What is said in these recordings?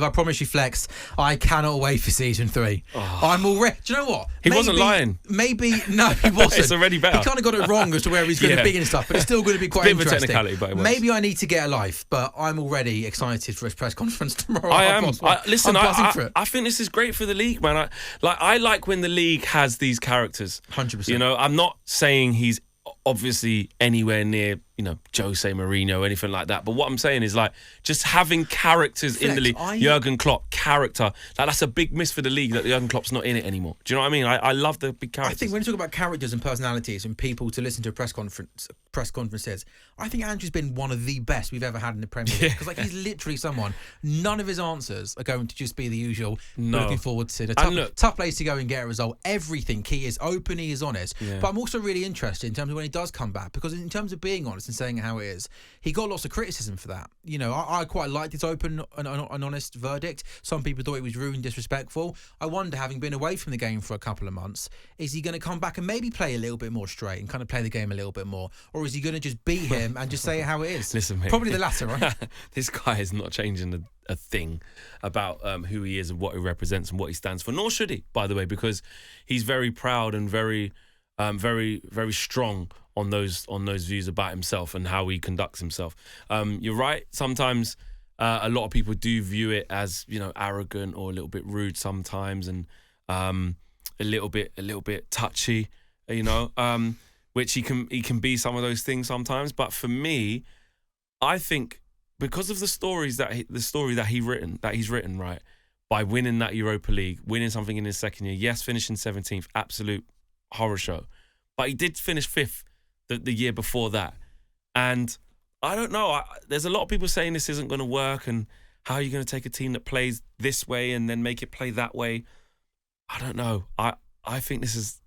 I promise you, Flex, I cannot wait for season 3. Oh. I'm already. Do you know what? He wasn't lying. Maybe no, he wasn't. It's already better. He kind of got it wrong as to where he's going to be and stuff, but it's still going to be quite interesting. Bit of a technicality, but it was. Maybe I need to get a life, but I'm already excited for his press conference tomorrow. I am. Listen, I think this is great for the league, man. I like when the league has these characters. 100%. You know, I'm not saying he's obviously anywhere near, Jose Mourinho or anything like that. But what I'm saying is, just having characters in the league. Jurgen Klopp, character. That's a big miss for the league that Jurgen Klopp's not in it anymore. Do you know what I mean? I love the big characters. I think when you talk about characters and personalities and people to listen to a press conferences, I think Andrew's been one of the best we've ever had in the Premier League. Because he's literally someone, none of his answers are going to just be the usual, looking forward to the tough place to go and get a result. Everything. He is open, he is honest. Yeah. But I'm also really interested in terms of when he does come back, because in terms of being honest and saying how it is, he got lots of criticism for that. I quite liked his open and honest verdict. Some people thought it was rude and disrespectful. I wonder, having been away from the game for a couple of months, is he going to come back and maybe play a little bit more straight and kind of play the game a little bit more? Or is he going to just beat him and just say it how it is? Listen, mate. Probably the latter, right? This guy is not changing a thing about who he is and what he represents and what he stands for. Nor should he, by the way, because he's very proud and very, very strong on those views about himself and how he conducts himself. You're right. Sometimes a lot of people do view it as arrogant or a little bit rude sometimes, and a little bit touchy. Which he can be some of those things sometimes. But for me, I think because of the story that he's written, right, by winning that Europa League, winning something in his second year, yes, finishing 17th, absolute horror show, but he did finish 5th the year before that. And I don't know, there's a lot of people saying this isn't going to work, and how are you going to take a team that plays this way and then make it play that way? I don't know. I think this is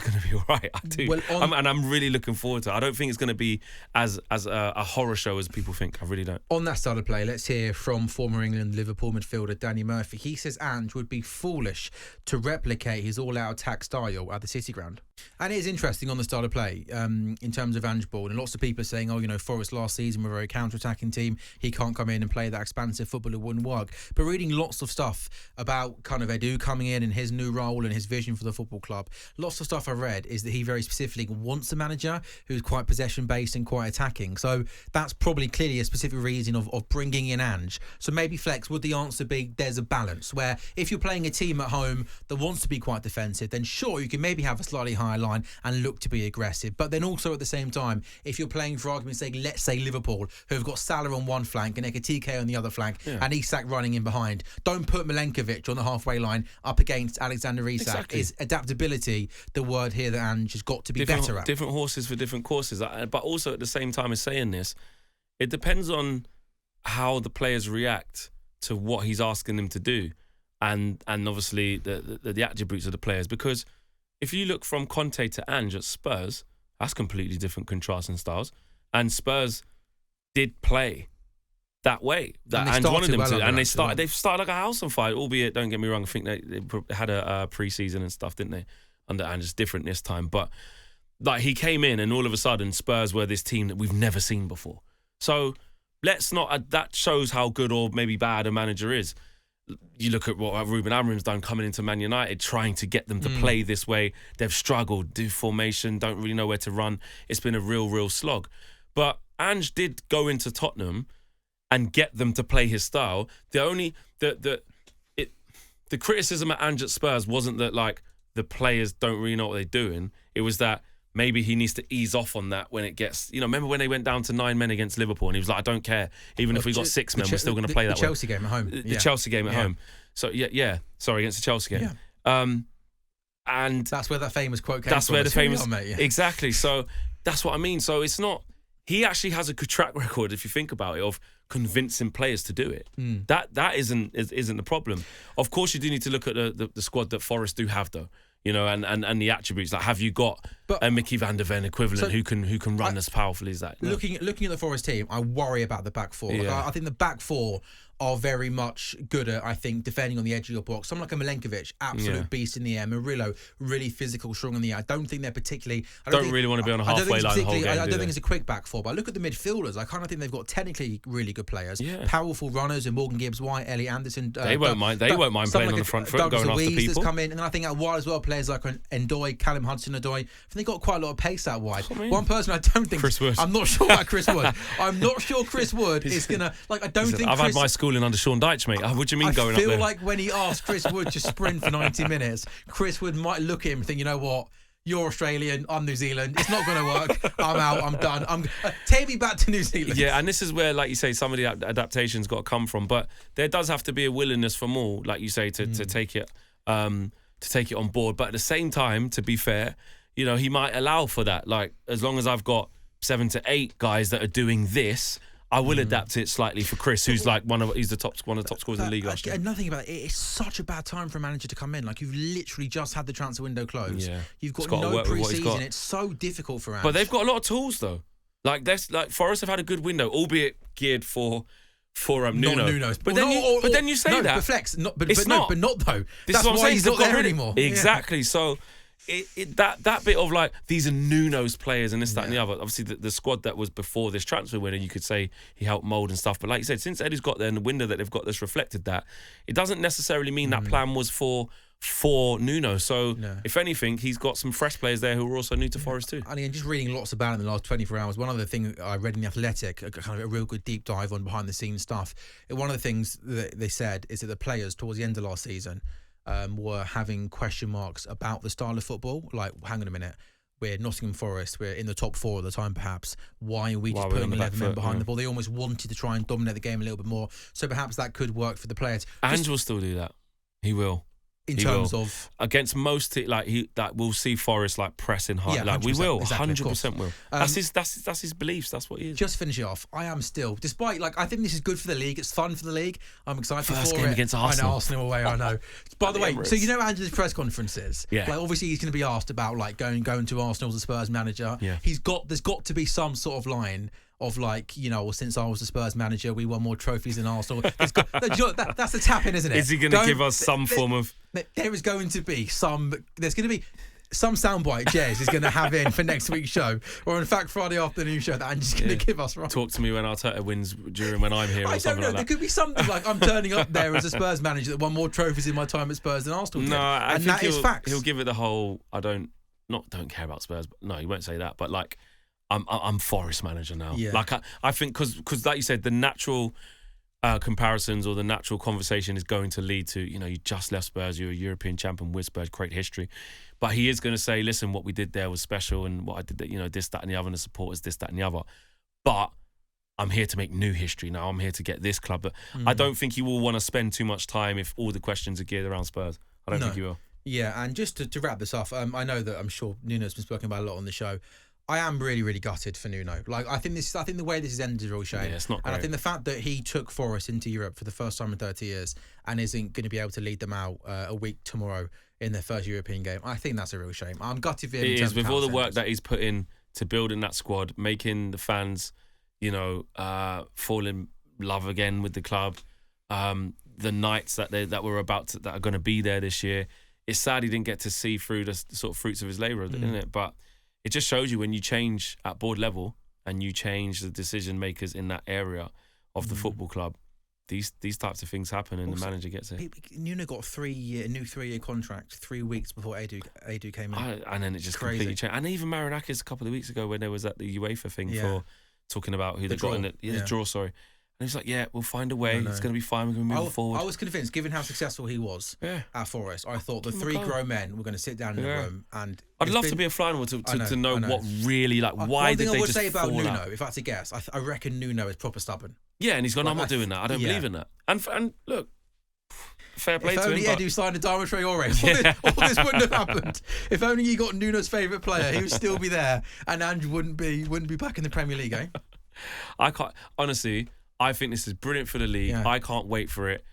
going to be all right. I do. Well, and I'm really looking forward to it. I don't think it's going to be as a horror show as people think. I really don't. On that style of play, let's hear from former England Liverpool midfielder Danny Murphy. He says Ange would be foolish to replicate his all-out attack style at the City ground. And it is interesting on the style of play in terms of Ange ball. And lots of people are saying, Forest last season were a very counter-attacking team. He can't come in and play that expansive football. It wouldn't work. But reading lots of stuff about kind of Edu coming in and his new role and his vision for the football club, lots of stuff I read is that he very specifically wants a manager who's quite possession-based and quite attacking. So that's probably clearly a specific reason of bringing in Ange. So maybe, Flex, would the answer be there's a balance where if you're playing a team at home that wants to be quite defensive, then sure, you can maybe have a slightly higher line and look to be aggressive. But then also at the same time, if you're playing, for argument's sake, let's say Liverpool, who have got Salah on one flank and Ekitike on the other flank, and Isak running in behind, don't put Milenkovic on the halfway line up against Alexander Isak. Exactly. Is adaptability the word here that Ange has got to be better at? Different horses for different courses. But also at the same time as saying this, it depends on how the players react to what he's asking them to do, and obviously the attributes of the players. Because if you look from Conte to Ange at Spurs, that's completely different contrasting styles. And Spurs did play that way that Ange wanted them to, and they've started like a house on fire. Albeit, don't get me wrong, I think they had a pre-season and stuff, didn't they? Under Ange, it's different this time, but he came in and all of a sudden Spurs were this team that we've never seen before. So let's not. That shows how good or maybe bad a manager is. You look at what Ruben Amorim's done coming into Man United, trying to get them to play this way. They've struggled, do formation, don't really know where to run. It's been a real slog. But Ange did go into Tottenham and get them to play his style. The criticism at Ange at Spurs wasn't that the players don't really know what they're doing. It was that maybe he needs to ease off on that when it gets... remember when they went down to 9 men against Liverpool and he was like, I don't care. Even if we got 6 men, we're still going to play that way. The Chelsea game at home. The Chelsea game at home. So, sorry, against the Chelsea game. Yeah. And that's where that famous quote came from. That's where the famous... Exactly. So that's what I mean. So it's not... He actually has a good track record, if you think about it, of convincing players to do it. That isn't the problem. Of course, you do need to look at the squad that Forest do have, though. And the attributes. Have you got a Mickey van der Ven equivalent who can run as powerfully as that? No. Looking at the Forest team, I worry about the back four. I think the back four are very much good at, I think, defending on the edge of your box. Someone like a Milenkovic, absolute beast in the air. Murillo, really physical, strong in the air. I don't think they're particularly... Don't really want to be on a halfway line the whole game, I don't think it's a quick back four, but I look at the midfielders. I kind of think they've got technically really good players. Yeah. Powerful runners in Morgan Gibbs-White, Ellie Anderson. They won't mind playing on the front foot, going after people. Come in, and then I think out wide as well, players like Ndoye, Callum Hudson-Odoi. I think they've got quite a lot of pace out wide. One person I don't think... Chris Wood. I'm not sure about Chris Wood. I'm not sure Chris Wood is going to... I don't think I've had my schooling under Sean Dyche, mate. What do you mean going up there? I feel like when he asked Chris Wood to sprint for 90 minutes, Chris Wood might look at him and think, you know what? You're Australian, I'm New Zealand. It's not going to work. I'm out, I'm done. Take me back to New Zealand. Yeah, and this is where, like you say, some of the adaptation's got to come from. But there does have to be a willingness from all, like you say, to take it on board. But at the same time, to be fair, he might allow for that. Like, as long as I've got 7 to 8 guys that are doing this, I will adapt it slightly for Chris, who's like he's the top scorers in the league last year. Another thing about it, it's such a bad time for a manager to come in. Like, you've literally just had the transfer window closed. Yeah. You've got no pre-season. It's so difficult for Ange. But they've got a lot of tools though. Like Forest have had a good window, albeit geared for Nuno. Not Nuno's. But then you say that. But Flex, not though. This That's why he's not there anymore. Exactly. Yeah. So that bit of like, these are Nuno's players and this, that, and the other. Obviously, the squad that was before this transfer window, you could say he helped mould and stuff. But like you said, since Eddie's got there and the window that they've got that's reflected that, it doesn't necessarily mean that plan was for Nuno. So if anything, he's got some fresh players there who are also new to Forest too. And just reading lots about it in the last 24 hours, one other thing I read in The Athletic, kind of a real good deep dive on behind the scenes stuff. One of the things that they said is that the players towards the end of last season were having question marks about the style of football. Like, hang on a minute, we're Nottingham Forest, we're in the top 4 at the time perhaps. Why are we just putting 11 men behind the ball? They almost wanted to try and dominate the game a little bit more. So perhaps that could work for the players. Ange will still do that. He will. In terms of against most we'll see Forest like pressing hard. Yeah, we will, exactly, 100% will. That's his beliefs. That's what he is. Just finish it off. I am still, despite I think this is good for the league. It's fun for the league. I'm excited for it. First game against Arsenal. I know, Arsenal away. I know. By the way, so Ange's press conferences. Yeah. Like, obviously he's going to be asked about going to Arsenal as a Spurs manager. Yeah. There's got to be some sort of line of since I was the Spurs manager, we won more trophies than Arsenal. That's the tap-in, isn't it? Is he going to give us some form of... There is going to be some soundbite Jez is going to have in for next week's show, or in fact Friday afternoon show that Ange's going to give us. Right? Talk to me when Arteta wins when I'm here, or something like that. There could be something like, I'm turning up there as a Spurs manager that won more trophies in my time at Spurs than Arsenal did. No, I think that is facts. He'll give it the whole, don't care about Spurs, but no, he won't say that, but like, I'm Forest manager now. Yeah. Like I think because like you said, the natural comparisons or the natural conversation is going to lead to, you just left Spurs, you're a European champion with Spurs, great history. But he is going to say, listen, what we did there was special, and what I did, this, that, and the other, and the supporters, this, that, and the other. But I'm here to make new history now. I'm here to get this club. But I don't think you will want to spend too much time if all the questions are geared around Spurs. I don't think you will. Yeah, and just to wrap this up, I know that I'm sure Nuno's been spoken about a lot on the show. I am really, really gutted for Nuno. Like, I think the way this has ended is really shame. Yeah, it's not great. And I think the fact that he took Forest into Europe for the first time in 30 years and isn't going to be able to lead them out a week tomorrow in their first European game, I think that's a real shame. I'm gutted for him. It is, with all the work that he's put in to building that squad, making the fans, fall in love again with the club. The nights that are going to be there this year. It's sad he didn't get to see through the sort of fruits of his labour, isn't it? But it just shows you, when you change at board level and you change the decision makers in that area of the football club, these types of things happen, and also, the manager gets it. Nuno got a new 3-year contract 3 weeks before Edu came in. And then it just completely changed. And even Marinakis a couple of weeks ago, when there was the UEFA thing for talking about who they got in the draw, sorry. And he's like, yeah, we'll find a way. It's going to be fine. We're going to move forward. I was convinced, given how successful he was at Forest, I thought the 3 grown men were going to sit down in a room. And I'd love to be a fly on to know what really, why did they just fall out. One thing I would say about Nuno, if I had to guess, I reckon Nuno is proper stubborn. Yeah, and he's gone, I'm not doing that. I don't believe in that. And look, fair play to him. If only Edu signed a diamond tray all this wouldn't have happened. If only you got Nuno's favourite player, he would still be there, and Ange wouldn't be back in the Premier League, eh? I can't, honestly, I think this is brilliant for the league. Yeah. I can't wait for it.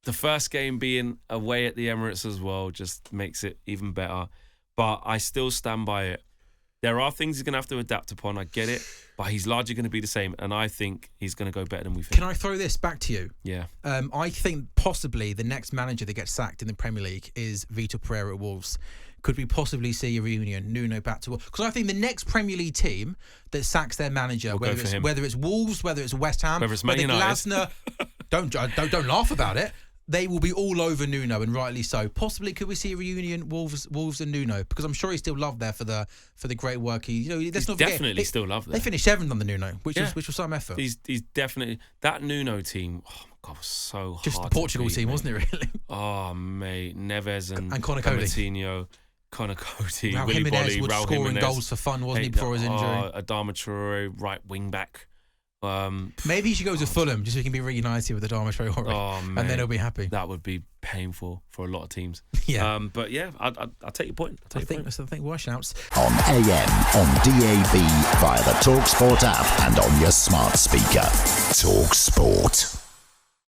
The first game being away at the Emirates as well just makes it even better. But I still stand by it. There are things he's going to have to adapt upon. I get it. but he's largely going to be the same, and I think he's going to go better than we think. Can I throw this back to you? Yeah. I think possibly the next manager that gets sacked in the Premier League is Vitor Pereira at Wolves. Could we possibly see a reunion, Nuno back to Wolves? Because I think the next Premier League team that sacks their manager, whether it's Wolves, whether it's West Ham, whether it's Man United, Glasner, don't laugh about it. They will be all over Nuno, and rightly so. Possibly, could we see a reunion, Wolves and Nuno? Because I'm sure he's still loved there for the great work he. Let's not forget, definitely still loved there. They finished 7th under Nuno, which was some effort. He's definitely that Nuno team. Oh my God, was so hard. Just the Portugal team, wasn't it? Really? Oh mate, Neves and Conor Cody. Coutinho, Conor Cody, Raul Willy Jimenez Bolly, was Raul scoring Jimenez. goals for fun, wasn't he, before his injury? Adama Traore, right wing back. Maybe he should go to Fulham just so he can be reunited with Adama Traore, and then he'll be happy. That would be painful for a lot of teams. Yeah, but yeah, I'll take your point. I think worse shouts on AM, on DAB, via the talkSPORT app, and on your smart speaker. talkSPORT.